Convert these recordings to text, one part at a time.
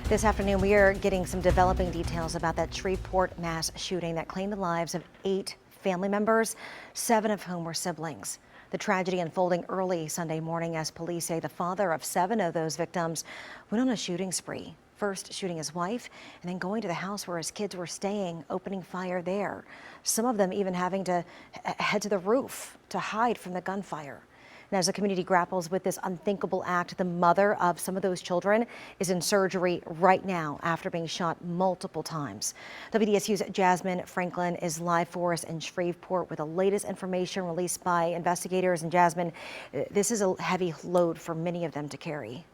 This afternoon, we are getting some developing details about that Shreveport mass shooting that claimed the lives of 8 family members, 7 of whom were siblings. The tragedy unfolding early Sunday morning as police say the father of 7 of those victims went on a shooting spree. First shooting his wife and then going to the house where his kids were staying, opening fire there. Some of them even having to head to the roof to hide from the gunfire. And as the community grapples with this unthinkable act, the mother of some of those children is in surgery right now after being shot multiple times. WDSU's Jasmine Franklin is live for us in Shreveport with the latest information released by investigators. And Jasmine, this is a heavy load for many of them to carry.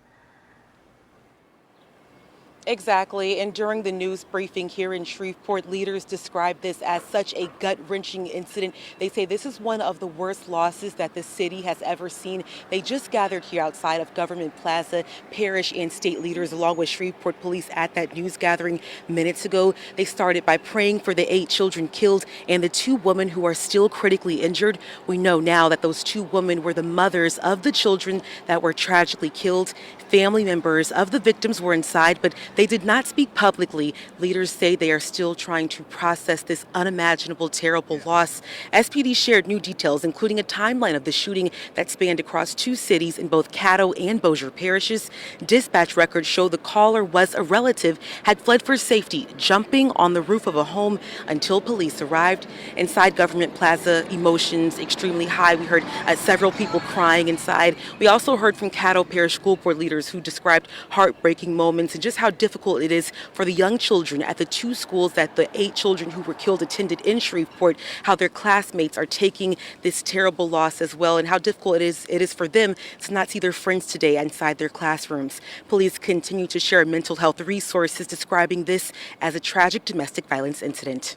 Exactly. And during the news briefing here in Shreveport, leaders describe this as such a gut-wrenching incident. They say this is one of the worst losses that the city has ever seen. They just gathered here outside of Government Plaza, parish and state leaders along with Shreveport police at that news gathering minutes ago. They started by praying for the 8 children killed and the 2 women who are still critically injured. We know now that those 2 women were the mothers of the children that were tragically killed. Family members of the victims were inside, but they did not speak publicly. Leaders say they are still trying to process this unimaginable, terrible loss. SPD shared new details, including a timeline of the shooting that spanned across 2 cities in both Caddo and Bossier parishes. Dispatch records show the caller was a relative, had fled for safety, jumping on the roof of a home until police arrived. Inside Government Plaza, emotions extremely high. We heard several people crying inside. We also heard from Caddo Parish School Board leaders who described heartbreaking moments and just how difficult it is for the young children at the 2 schools that the 8 children who were killed attended in Shreveport, how their classmates are taking this terrible loss as well, and how difficult it is for them to not see their friends today inside their classrooms. Police continue to share mental health resources describing this as a tragic domestic violence incident.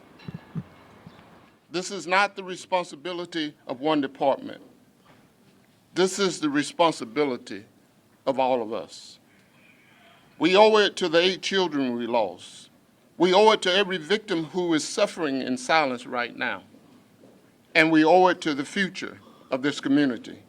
This is not the responsibility of one department. This is the responsibility of all of us. We owe it to the 8 children we lost. We owe it to every victim who is suffering in silence right now. And we owe it to the future of this community.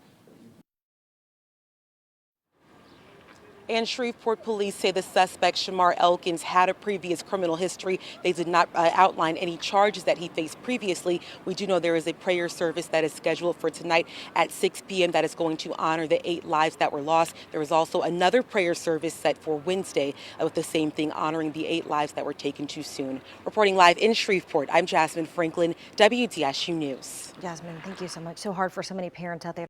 And Shreveport police say the suspect, Shamar Elkins, had a previous criminal history. They did not outline any charges that he faced previously. We do know there is a prayer service that is scheduled for tonight at 6 p.m. that is going to honor the 8 lives that were lost. There is also another prayer service set for Wednesday with the same thing, honoring the 8 lives that were taken too soon. Reporting live in Shreveport, I'm Jasmine Franklin, WDSU News. Jasmine, thank you so much. So hard for so many parents out there.